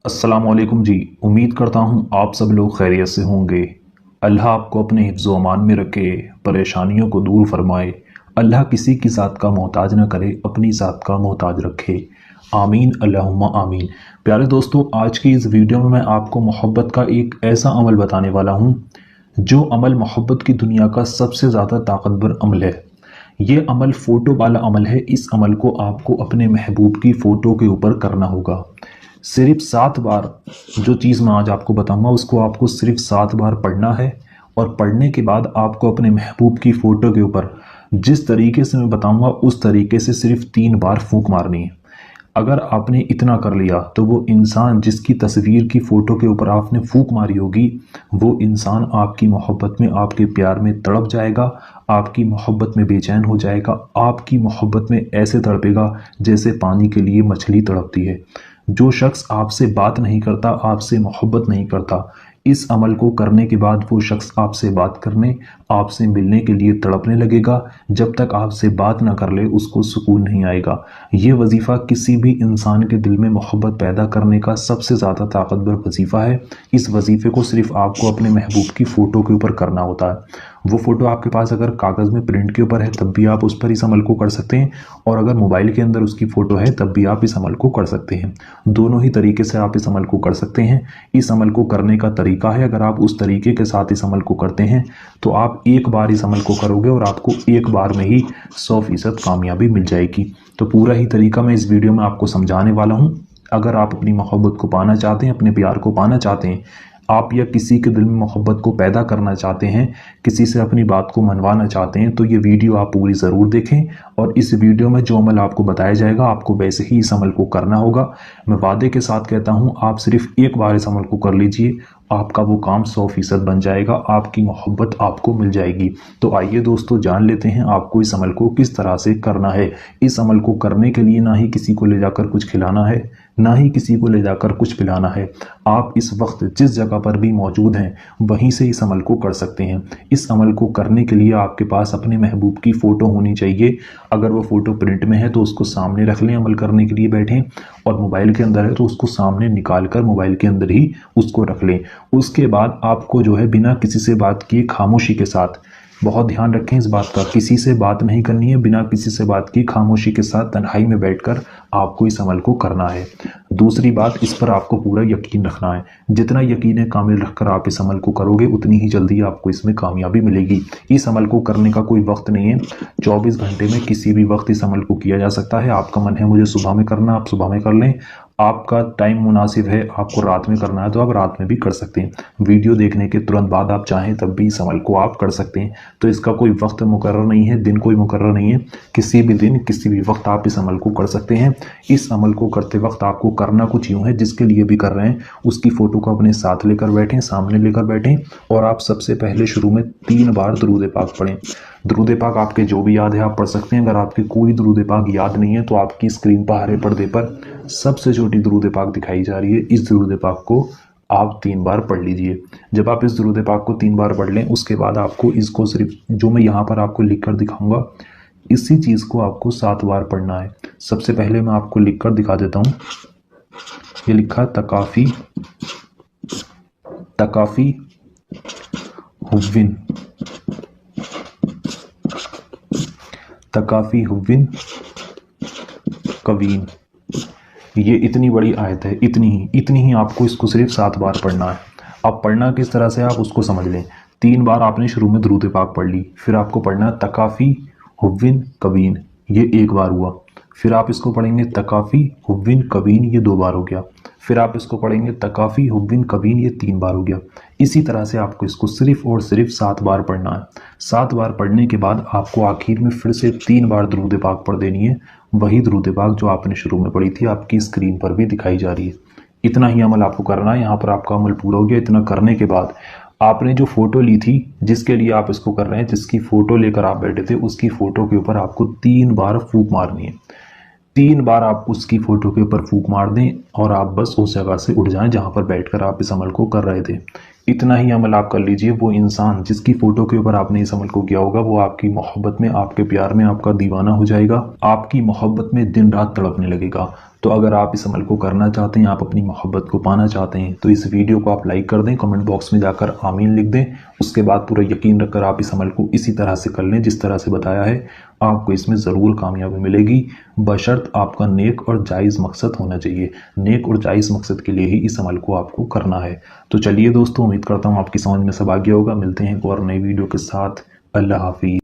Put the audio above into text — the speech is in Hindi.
अस्सलाम वालेकुम जी। उम्मीद करता हूँ आप सब लोग खैरियत से होंगे। अल्लाह आपको अपने हिफ्ज़ व अमान में रखे, परेशानियों को दूर फरमाए। अल्लाह किसी की ज़ात का मोहताज न करे, अपनी ज़ात का मोहताज रखे। आमीन अल्लाहुम्मा आमीन। प्यारे दोस्तों, आज की इस वीडियो में मैं आपको मोहब्बत का एक ऐसा अमल बताने वाला हूँ जो अमल मोहब्बत की दुनिया का सबसे ज़्यादा ताकतवर अमल है। ये अमल फ़ोटो वाला अमल है। इस अमल को आपको अपने महबूब की फ़ोटो के ऊपर करना होगा। सिर्फ 7 बार जो चीज़ मैं आज आपको बताऊंगा उसको आपको सिर्फ 7 बार पढ़ना है। और पढ़ने के बाद आपको अपने महबूब की फ़ोटो के ऊपर जिस तरीके से मैं बताऊंगा उस तरीके से सिर्फ 3 बार फूंक मारनी है। अगर आपने इतना कर लिया तो वो इंसान जिसकी तस्वीर की फ़ोटो के ऊपर आपने फूंक मारी होगी, वो इंसान आपकी मोहब्बत में, आपके प्यार में तड़प जाएगा, आपकी मोहब्बत में बेचैन हो जाएगा, आपकी मोहब्बत में ऐसे तड़पेगा जैसे पानी के लिए मछली तड़पती है। जो शख्स आपसे बात नहीं करता, आपसे मोहब्बत नहीं करता, इस अमल को करने के बाद वो शख्स आपसे बात करने, आपसे मिलने के लिए तड़पने लगेगा। जब तक आपसे बात ना कर ले उसको सुकून नहीं आएगा। ये वजीफ़ा किसी भी इंसान के दिल में मोहब्बत पैदा करने का सबसे ज़्यादा ताकतवर वजीफ़ा है। इस वजीफ़े को सिर्फ आपको अपने महबूब की फ़ोटो के ऊपर करना होता है। वो फ़ोटो आपके पास अगर कागज़ में प्रिंट के ऊपर है तब भी आप उस पर इस अमल को कर सकते हैं, और अगर मोबाइल के अंदर उसकी फ़ोटो है तब भी आप इस अमल को कर सकते हैं। दोनों ही तरीके से आप इस अमल को कर सकते हैं। इस अमल को करने का तरीका है, अगर आप उस तरीके के साथ इस अमल को करते हैं तो आप एक बार इस अमल को करोगे और आपको एक बार में ही 100% कामयाबी मिल जाएगी। तो पूरा ही तरीका मैं इस वीडियो में आपको समझाने वाला हूँ। अगर आप अपनी मोहब्बत को पाना चाहते हैं, अपने प्यार को पाना चाहते हैं, आप या किसी के दिल में मोहब्बत को पैदा करना चाहते हैं, किसी से अपनी बात को मनवाना चाहते हैं, तो ये वीडियो आप पूरी ज़रूर देखें। और इस वीडियो में जो अमल आपको बताया जाएगा आपको वैसे ही इस अमल को करना होगा। मैं वादे के साथ कहता हूँ, आप सिर्फ एक बार इस अमल को कर लीजिए, आपका वो काम 100% बन जाएगा, आपकी मोहब्बत आपको मिल जाएगी। तो आइए दोस्तों, जान लेते हैं आपको इस अमल को किस तरह से करना है। इस अमल को करने के लिए ना ही किसी को ले जाकर कुछ खिलाना है, ना ही किसी को ले जाकर कुछ पिलाना है। आप इस वक्त जिस जगह पर भी मौजूद हैं वहीं से इस अमल को कर सकते हैं। इस अमल को करने के लिए आपके पास अपने महबूब की फ़ोटो होनी चाहिए। अगर वो फ़ोटो प्रिंट में है तो उसको सामने रख लें, अमल करने के लिए बैठें, और मोबाइल के अंदर है तो उसको सामने निकाल कर मोबाइल के अंदर ही उसको रख लें। उसके बाद आपको जो है बिना किसी से बात किए खामोशी के साथ, बहुत ध्यान रखें इस बात का, किसी से बात नहीं करनी है, बिना किसी से बात की खामोशी के साथ तन्हाई में बैठकर आपको इस अमल को करना है। दूसरी बात, इस पर आपको पूरा यकीन रखना है। जितना यकीन कामिल रखकर आप इस अमल को करोगे उतनी ही जल्दी आपको इसमें कामयाबी मिलेगी। इस अमल को करने का कोई वक्त नहीं है, 24 घंटे में किसी भी वक्त इस अमल को किया जा सकता है। आपका मन है मुझे सुबह में करना, आप सुबह में कर लें। आपका टाइम मुनासिब है, आपको रात में करना है तो आप रात में भी कर सकते हैं। वीडियो देखने के तुरंत बाद आप चाहें तब भी इस अमल को आप कर सकते हैं। तो इसका कोई वक्त मुकर्रर नहीं है, दिन कोई मुकर्रर नहीं है, किसी भी दिन किसी भी वक्त आप इस अमल को कर सकते हैं। इस अमल को करते वक्त आपको करना कुछ यूँ है, जिसके लिए भी कर रहे हैं उसकी फ़ोटो को अपने साथ लेकर बैठें, सामने लेकर बैठें, और आप सबसे पहले शुरू में 3 बार दुरूद पाक पढ़ें। दुरूद पाक आपके जो भी याद है आप पढ़ सकते हैं। अगर आपकी कोई दुरूद पाक याद नहीं है तो आपकी स्क्रीन पर हरे पर्दे पर सबसे छोटी दुरूद पाक दिखाई जा रही है, इस दुरूद पाक को आप 3 बार पढ़ लीजिए। जब आप इस दुरूद पाक को 3 बार पढ़ लें उसके बाद आपको इसको सिर्फ जो मैं यहाँ पर आपको लिख कर दिखाऊंगा इसी चीज़ को आपको 7 बार पढ़ना है। सबसे पहले मैं आपको लिख कर दिखा देता हूँ। ये लिखा तकाफ़ी तकाफ़ी हुव्विन, तकाफ़ी हुव्विन कवीन। ये इतनी बड़ी आयत है, इतनी ही आपको इसको सिर्फ 7 बार पढ़ना है। अब पढ़ना किस तरह से आप उसको समझ लें। 3 बार आपने शुरू में दुरूद पाक पढ़ ली, फिर आपको पढ़ना है तकाफ़ी हुव्विन कवीन, ये 1 बार हुआ। फिर आप इसको पढ़ेंगे तकाफ़ी हुव्विन कवीन, ये 2 बार हो गया। फिर आप इसको पढ़ेंगे तकाफ़ी हुव्विन कवीन, ये 3 बार हो गया। इसी तरह से आपको इसको सिर्फ और सिर्फ 7 बार पढ़ना है। 7 बार पढ़ने के बाद आपको आखिर में फिर से 3 बार दुरूद पाक पढ़ देनी है, वही दुरूद पाक जो आपने शुरू में पढ़ी थी आपकी स्क्रीन पर भी दिखाई जा रही है। इतना ही अमल आपको करना है। यहाँ पर आपका अमल पूरा हो गया। इतना करने के बाद आपने जो फ़ोटो ली थी, जिसके लिए आप इसको कर रहे हैं, जिसकी फ़ोटो लेकर आप बैठे थे, उसकी फ़ोटो के ऊपर आपको 3 बार फूंक मारनी है। 3 बार आप उसकी फ़ोटो के ऊपर फूंक मार दें और आप बस उस जगह से उठ जाएं जहाँ पर बैठकर आप इस अमल को कर रहे थे। इतना ही अमल आप कर लीजिए। वो इंसान जिसकी फ़ोटो के ऊपर आपने इस अमल को किया होगा वो आपकी मोहब्बत में, आपके प्यार में आपका दीवाना हो जाएगा, आपकी मोहब्बत में दिन रात तड़पने लगेगा। तो अगर आप इस अमल को करना चाहते हैं, आप अपनी मोहब्बत को पाना चाहते हैं, तो इस वीडियो को आप लाइक कर दें, कमेंट बॉक्स में जाकर आमीन लिख दें। उसके बाद पूरा यकीन रखकर आप इस अमल को इसी तरह से कर लें जिस तरह से बताया है। आपको इसमें ज़रूर कामयाबी मिलेगी, बशर्त आपका नेक और जायज़ मकसद होना चाहिए। नेक और जायज़ मकसद के लिए ही इस अमल को आपको करना है। तो चलिए दोस्तों, उम्मीद करता हूँ आपकी समझ में सब आ गया होगा। मिलते हैं एक और नई वीडियो के साथ। अल्लाह हाफिज़।